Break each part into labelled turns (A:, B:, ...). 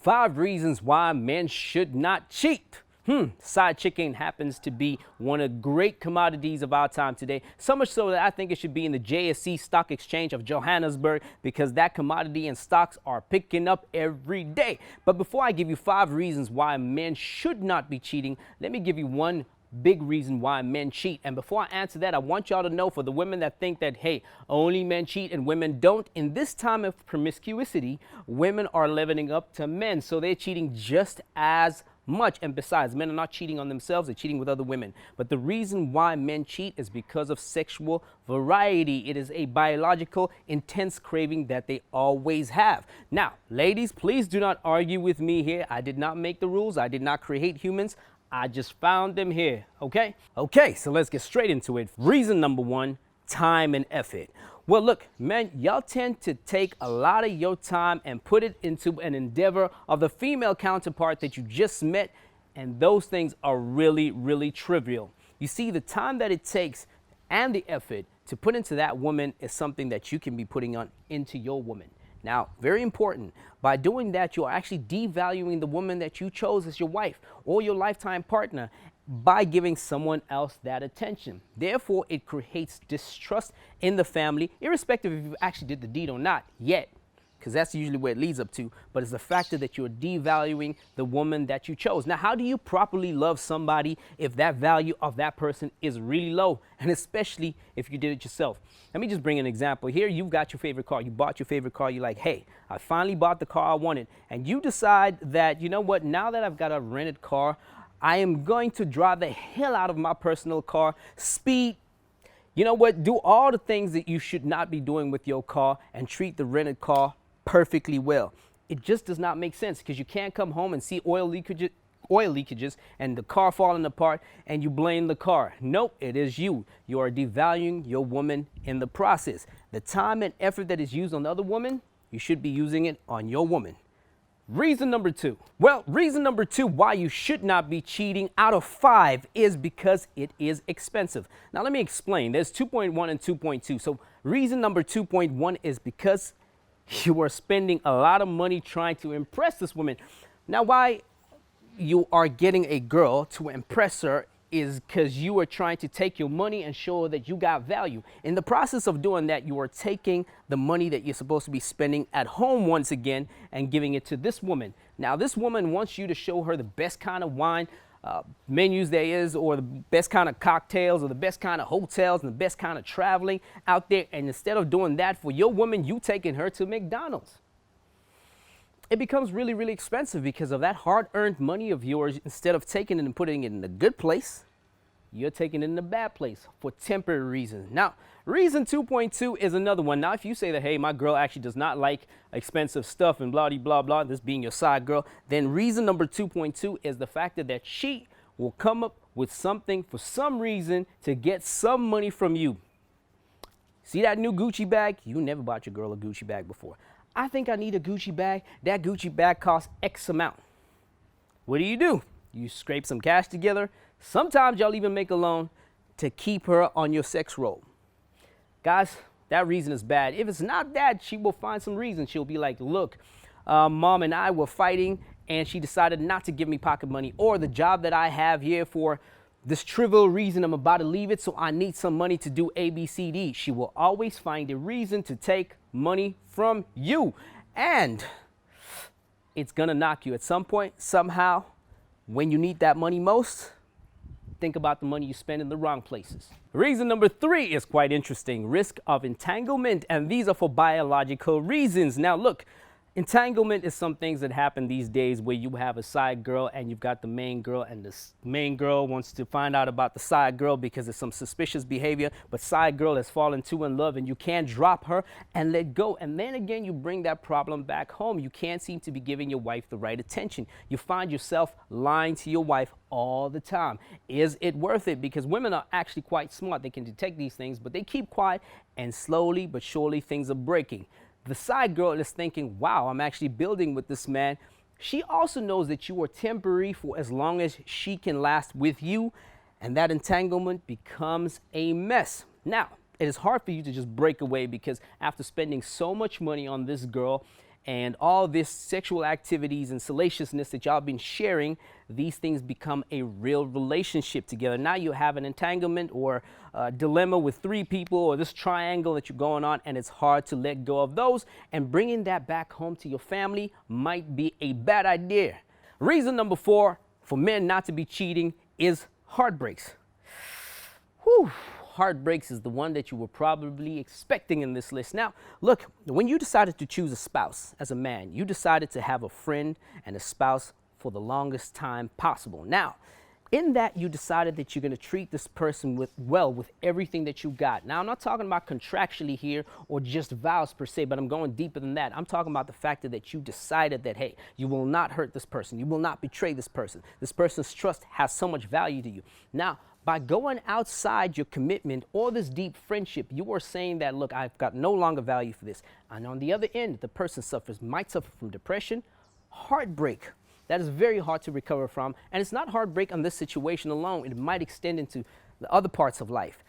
A: 5 reasons why men should not cheat. Side chicking happens to be one of the great commodities of our time today. So much so that I think it should be in the JSC Stock Exchange of Johannesburg, because that commodity and stocks are picking up every day. But before I give you 5 reasons why men should not be cheating, let me give you one big reason why men cheat. And before I answer that, I want y'all to know, for the women that think that, hey, only men cheat and women don't, in this time of promiscuity, women are leveling up to men. So they're cheating just as much. And besides, men are not cheating on themselves, they're cheating with other women. But the reason why men cheat is because of sexual variety. It is a biological, intense craving that they always have. Now, ladies, please do not argue with me here. I did not make the rules. I did not create humans. I just found them here, okay? Okay, so let's get straight into it. Reason number 1, time and effort. Well, look, men, y'all tend to take a lot of your time and put it into an endeavor of the female counterpart that you just met, and those things are really, really trivial. You see, the time that it takes and the effort to put into that woman is something that you can be putting on into your woman. Now, very important, by doing that, you are actually devaluing the woman that you chose as your wife or your lifetime partner by giving someone else that attention. Therefore, it creates distrust in the family, irrespective if you actually did the deed or not yet, because that's usually where it leads up to. But it's the factor that you're devaluing the woman that you chose. Now, how do you properly love somebody if that value of that person is really low, and especially if you did it yourself? Let me just bring an example. Here, you've got your favorite car. You bought your favorite car. You're like, hey, I finally bought the car I wanted. And you decide that, you know what, now that I've got a rented car, I am going to drive the hell out of my personal car, speed, you know what, do all the things that you should not be doing with your car and treat the rented car perfectly well. It just does not make sense, because you can't come home and see oil leakages and the car falling apart and you blame the car. Nope, it is you. You are devaluing your woman in the process. The time and effort that is used on the other woman, you should be using it on your woman. Reason number 2. Well, reason number 2 why you should not be cheating out of 5 is because it is expensive. Now, let me explain. There's 2.1 and 2.2. So reason number 2.1 is because you are spending a lot of money trying to impress this woman. Now, why you are getting a girl to impress her is because you are trying to take your money and show her that you got value. In the process of doing that, you are taking the money that you're supposed to be spending at home once again and giving it to this woman. Now, this woman wants you to show her the best kind of wine menus there is, or the best kind of cocktails, or the best kind of hotels, and the best kind of traveling out there. And instead of doing that for your woman, you taking her to McDonald's. It becomes really, really expensive because of that hard-earned money of yours. Instead of taking it and putting it in a good place, you're taking it in a bad place for temporary reasons. Now, reason 2.2 is another one. Now, if you say that, hey, my girl actually does not like expensive stuff and blah, blah, blah, this being your side girl, then reason number 2.2 is the factor that she will come up with something for some reason to get some money from you. See that new Gucci bag? You never bought your girl a Gucci bag before. I think I need a Gucci bag. That Gucci bag costs X amount. What do? You scrape some cash together. Sometimes y'all even make a loan to keep her on your sex roll. Guys, that reason is bad. If it's not that, she will find some reason. She'll be like, look, mom and I were fighting and she decided not to give me pocket money, or the job that I have here, for this trivial reason, I'm about to leave it, so I need some money to do A, B, C, D. She will always find a reason to take money from you. And it's gonna knock you at some point, somehow, when you need that money most. Think about the money you spend in the wrong places. Reason number 3 is quite interesting. Risk of entanglement, and these are for biological reasons. Now look, entanglement is some things that happen these days where you have a side girl and you've got the main girl, and the main girl wants to find out about the side girl because of some suspicious behavior, but side girl has fallen too in love and you can't drop her and let go. And then again, you bring that problem back home. You can't seem to be giving your wife the right attention. You find yourself lying to your wife all the time. Is it worth it? Because women are actually quite smart. They can detect these things, but they keep quiet, and slowly but surely things are breaking. The side girl is thinking, wow, I'm actually building with this man. She also knows that you are temporary for as long as she can last with you, and that entanglement becomes a mess. Now, it is hard for you to just break away, because after spending so much money on this girl and all this sexual activities and salaciousness that y'all been sharing, these things become a real relationship together. Now you have an entanglement or a dilemma with 3 people, or this triangle that you're going on, and it's hard to let go of those, and bringing that back home to your family might be a bad idea. Reason number 4 for men not to be cheating is heartbreaks. Whew. Heartbreaks is the one that you were probably expecting in this list. Now, look, when you decided to choose a spouse as a man, you decided to have a friend and a spouse for the longest time possible. Now, in that, you decided that you're going to treat this person with everything that you got. Now, I'm not talking about contractually here or just vows per se, but I'm going deeper than that. I'm talking about the fact that you decided that, hey, you will not hurt this person. You will not betray this person. This person's trust has so much value to you. Now, by going outside your commitment or this deep friendship, you are saying that, look, I've got no longer value for this. And on the other end, the person might suffer from depression, heartbreak. That is very hard to recover from. And it's not heartbreak on this situation alone. It might extend into the other parts of life.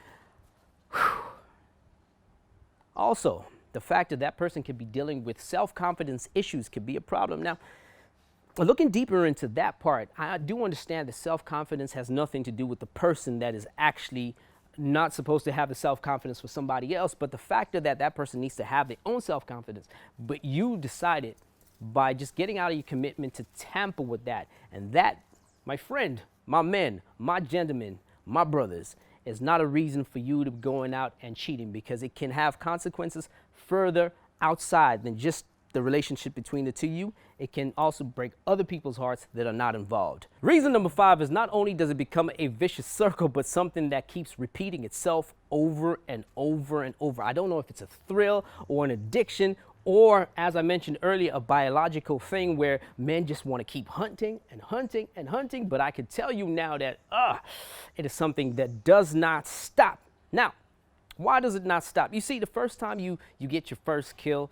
A: Also, the fact that that person could be dealing with self-confidence issues could be a problem. Now, looking deeper into that part, I do understand that self-confidence has nothing to do with the person that is actually not supposed to have the self-confidence for somebody else, but the factor that that person needs to have their own self-confidence. But you decided by just getting out of your commitment to tamper with that. And that, my friend, my men, my gentlemen, my brothers, is not a reason for you to be going out and cheating, because it can have consequences further outside than just the relationship between the two of you. It can also break other people's hearts that are not involved. Reason number 5 is not only does it become a vicious circle, but something that keeps repeating itself over and over and over. I don't know if it's a thrill or an addiction, or, as I mentioned earlier, a biological thing where men just want to keep hunting and hunting and hunting. But I can tell you now that it is something that does not stop. Now, why does it not stop? You see, the first time you get your first kill,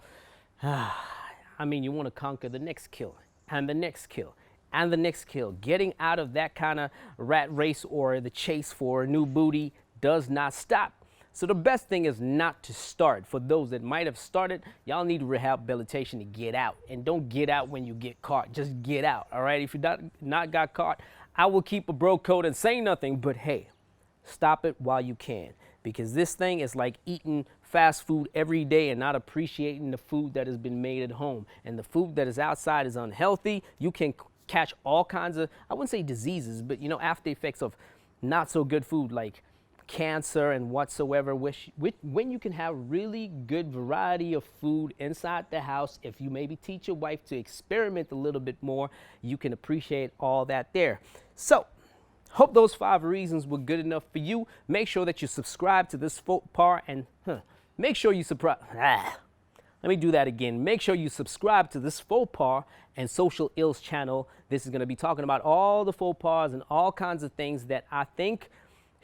A: I mean, you want to conquer the next kill and the next kill and the next kill. Getting out of that kind of rat race or the chase for a new booty does not stop. So the best thing is not to start. For those that might have started, y'all need rehabilitation to get out. And don't get out when you get caught. Just get out, all right? If you not got caught, I will keep a bro code and say nothing. But hey, stop it while you can. Because this thing is like eating fast food every day and not appreciating the food that has been made at home. And the food that is outside is unhealthy. You can catch all kinds of, I wouldn't say diseases, but, you know, after effects of not so good food like cancer and whatsoever, when you can have really good variety of food inside the house. If you maybe teach your wife to experiment a little bit more, you can appreciate all that there. So, hope those 5 reasons were good enough for you. Make sure that you subscribe to this faux pas and make sure you let me do that again. Make sure you subscribe to this faux pas and social ills channel. This is going to be talking about all the faux pas and all kinds of things that I think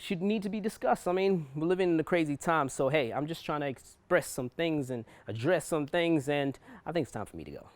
A: should need to be discussed. I mean, we're living in a crazy time, so hey, I'm just trying to express some things and address some things, and I think it's time for me to go.